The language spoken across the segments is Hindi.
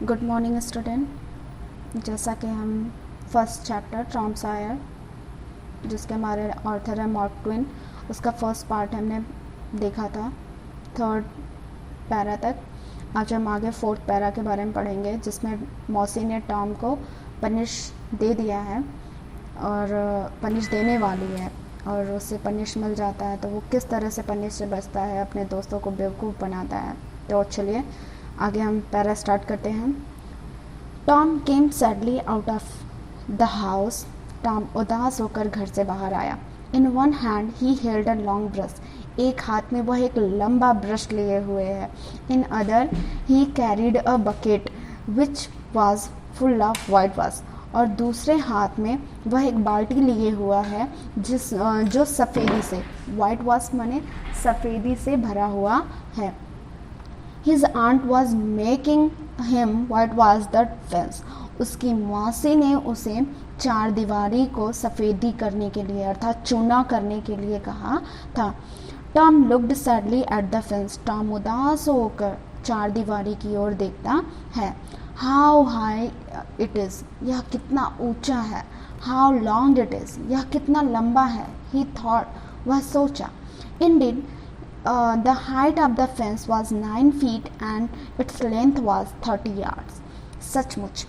Good morning student. जैसा कि हम फर्स्ट चैप्टर टॉम सॉयर, जिसके हमारे ऑथर है मार्क ट्वेन, उसका फर्स्ट पार्ट हमने देखा था थर्ड पैरा तक। आज हम आगे फोर्थ पैरा के बारे में पढ़ेंगे, जिसमें मौसी ने टॉम को पनिश दे दिया है और पनिश देने वाली है और उससे पनिश मिल जाता है, तो वो किस तरह से पनिश से बचता है, अपने दोस्तों को बेवकूफ़ बनाता है। तो चलिए आगे हम पैरा स्टार्ट करते हैं। Tom came sadly out of the house. Tom उदास होकर घर से बाहर आया। In one hand he held a long brush. एक हाथ में वह एक लंबा ब्रश लिए हुए है। In other he carried a bucket which was full of white wash. और दूसरे हाथ में वह एक बाल्टी लिए हुआ है जो सफ़ेदी से, वाइट वॉश माने सफ़ेदी से भरा हुआ है। His aunt was making him whitewash the fence. उसकी मौसी ने उसे चार दीवारी को सफ़ेदी करने के लिए अर्थात चूना करने के लिए कहा था। Tom looked sadly at the fence. Tom उदास होकर चार दीवारी की ओर देखता है। हाउ हाई इट इज़, यह कितना ऊंचा है। हाउ लॉन्ग इट इज़, यह कितना लंबा है। ही थॉट, वह सोचा। Indeed the height of the fence was 9 feet and its length was 30 yards. सचमुच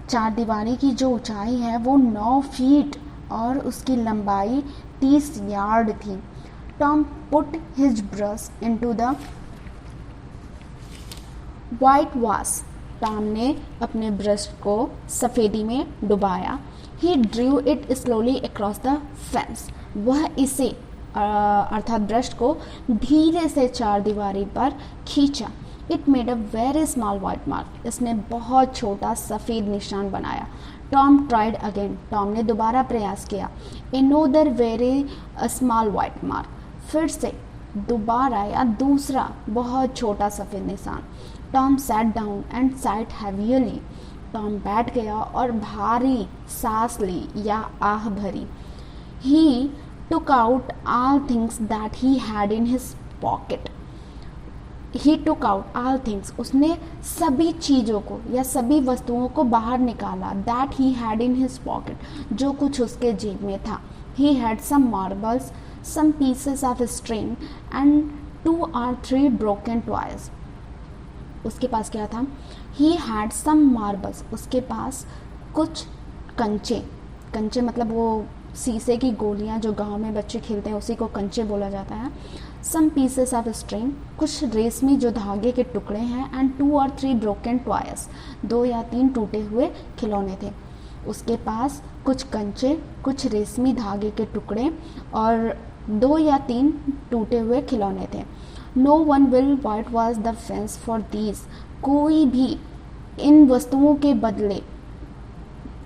चार दीवारी की जो ऊंचाई है वो 9 फीट और उसकी लंबाई 30 यार्ड थी। Tom put his brush into the whitewash. Tom ने अपने ब्रश को सफ़ेदी में डुबाया। He drew it slowly across the fence. वह इसे अर्थात ब्रश को धीरे से चार दीवारी पर खींचा। It made a very small white mark. इसने बहुत छोटा सफ़ेद निशान बनाया। Tom tried again. टॉम ने दोबारा प्रयास किया। Another very small white mark. फिर से दोबारा या दूसरा बहुत छोटा सफ़ेद निशान। Tom sat down and sighed heavily. टॉम बैठ गया और भारी सांस ली या आह भरी। ही took out all things that he had in his pocket. He took out all things. उसने सभी चीज़ों को या सभी वस्तुओं को बाहर निकाला। That he had in his pocket. जो कुछ उसके जेब में था। He had some marbles, some pieces of string and 2 or 3 broken toys. उसके पास क्या था? He had some marbles. उसके पास कुछ कंचे, कंचे मतलब वो शीशे की गोलियां जो गांव में बच्चे खेलते हैं उसी को कंचे बोला जाता है। सम पीसेस ऑफ स्ट्रिंग, कुछ रेशमी जो धागे के टुकड़े हैं। एंड 2 or 3 ब्रोकन टॉयस, 2 या 3 टूटे हुए खिलौने थे। उसके पास कुछ कंचे, कुछ रेशमी धागे के टुकड़े और 2 या 3 टूटे हुए खिलौने थे। No one will whitewash the fence for these. कोई भी इन वस्तुओं के बदले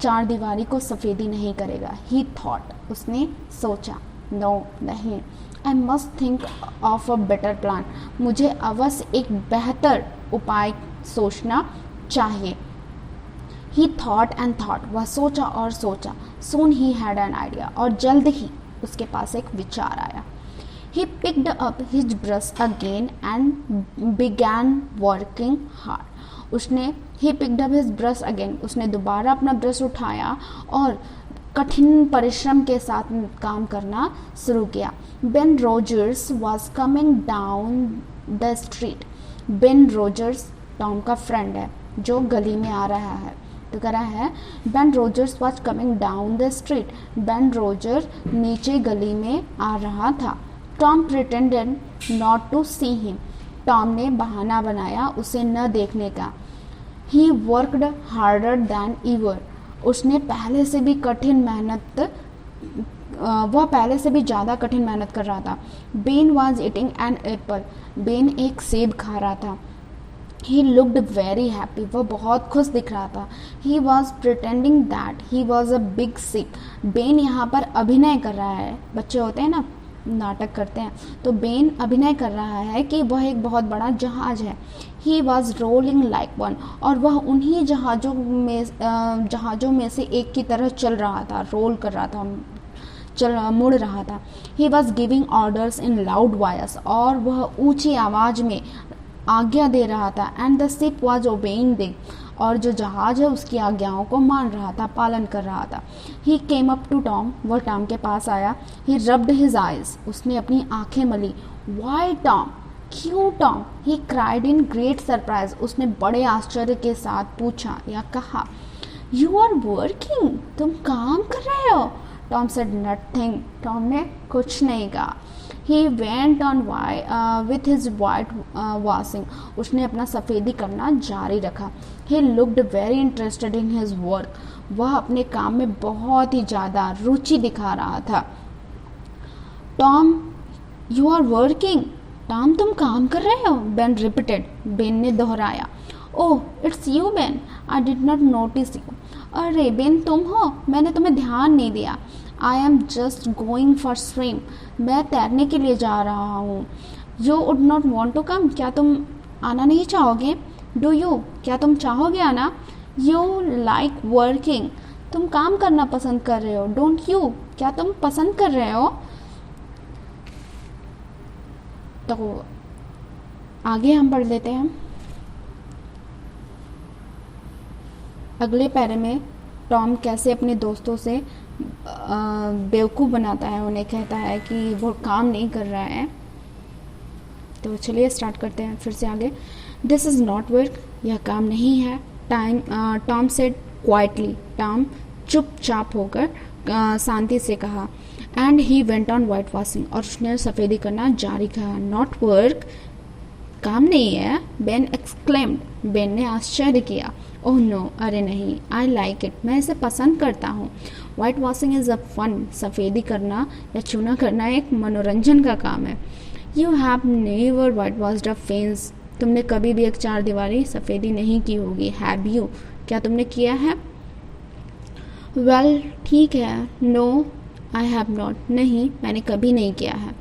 चार दीवारी को सफ़ेदी नहीं करेगा। ही थॉट, उसने सोचा। नो नहीं। I must think of a better plan. मुझे अवश्य एक बेहतर उपाय सोचना चाहिए। ही थॉट एंड थॉट, वह सोचा और सोचा। Soon he had an idea, और जल्द ही उसके पास एक विचार आया। He picked up his brush again and began working hard. उसने he picked up his brush again, उसने दोबारा अपना ब्रश उठाया और कठिन परिश्रम के साथ काम करना शुरू किया। Ben Rogers was coming down the street. Ben Rogers Tom का फ्रेंड है जो गली में आ रहा है। तो कह रहा है Ben Rogers was coming down the street. Ben Roger नीचे गली में आ रहा था। Tom pretended not to see him. Tom ने बहाना बनाया उसे न देखने का। He worked harder than ever. उसने पहले से भी कठिन मेहनत वह पहले से भी ज़्यादा कठिन मेहनत कर रहा था। Ben was eating an apple. Ben एक सेब खा रहा था। He looked very happy. वह बहुत खुश दिख रहा था। He was pretending that he was a big ship. Ben यहाँ पर अभिनय कर रहा है। बच्चे होते हैं ना, नाटक करते हैं, तो बेन अभिनय कर रहा है कि वह एक बहुत बड़ा जहाज है। He was rolling like one. और वह उन्हीं जहाज़ों में से एक की तरह चल रहा था, रोल कर रहा था, मुड़ रहा था। He was giving orders in loud voice. और वह ऊंची आवाज़ में आज्ञा दे रहा था, and the ship was obeying them, और जो जहाज है उसकी आज्ञाओं को मान रहा था, पालन कर रहा था। ही केम अप टू टॉम, वह टॉम के पास आया। ही रब्ड हिज आइज, उसने अपनी आंखें मली। वाई टॉम, क्यों Tom? He cried in great surprise, उसने बड़े आश्चर्य के साथ पूछा या कहा। यू आर वर्किंग, तुम काम कर रहे हो? टॉम सेड नथिंग, टॉम ने कुछ नहीं कहा। He went on with his white washing, उसने अपना सफ़ेदी करना जारी रखा। He looked very interested in his work, वह अपने काम में बहुत ही ज़्यादा रुचि दिखा रहा था। Tom, you are working, Tom तुम काम कर रहे हो? बेन रिपीटेड, बेन ने दोहराया। Oh it's you Ben, I did not notice you. अरे बेन तुम हो, मैंने तुम्हें ध्यान नहीं दिया। I am just going for swim, मैं तैरने के लिए जा रहा हूँ। You would not want to come, क्या तुम आना नहीं चाहोगे? डू यू, क्या तुम चाहोगे आना? यू लाइक वर्किंग, तुम काम करना पसंद कर रहे हो। डोंट यू, क्या तुम पसंद कर रहे हो? तो आगे हम पढ़ लेते हैं। अगले पैरे में टॉम कैसे अपने दोस्तों से बेवकूफ़ बनाता है, उन्हें कहता है कि वो काम नहीं कर रहा है। तो चलिए स्टार्ट करते हैं फिर से आगे। दिस इज़ नॉट वर्क, यह काम नहीं है। टॉम सेड क्वाइटली, टॉम चुपचाप होकर शांति से कहा। And he went on white washing, और उसने सफ़ेदी करना जारी कहा। नॉट वर्क, काम नहीं है। बेन एक्सक्लेम्ड, बेन ने आश्चर्य किया। ओह नो, अरे नहीं। आई लाइक इट, मैं इसे पसंद करता हूँ। Whitewashing is a fun, सफ़ेदी करना या चूना करना एक मनोरंजन का काम है। You have never whitewashed a fence, तुमने कभी भी एक चार दीवारी सफ़ेदी नहीं की होगी। हैव यू, क्या तुमने किया है? वेल ठीक है। नो आई हैव नॉट, नहीं मैंने कभी नहीं किया है।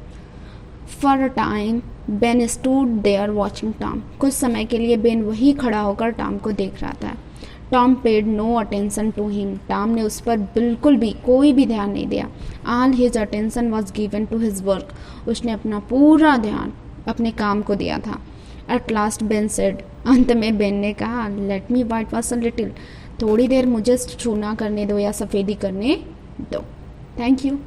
For a time Ben stood there watching Tom, कुछ समय के लिए बेन वही खड़ा होकर टॉम को देख रहा था। Tom paid no attention to him, Tom ने उस पर बिल्कुल भी कोई भी ध्यान नहीं दिया। All his attention was given to his work, उसने अपना पूरा ध्यान अपने काम को दिया था। एट लास्ट बेन सेड, अंत में बेन ने कहा, let me white wash a little, थोड़ी देर मुझे चूना करने दो या सफ़ेदी करने दो। Thank you.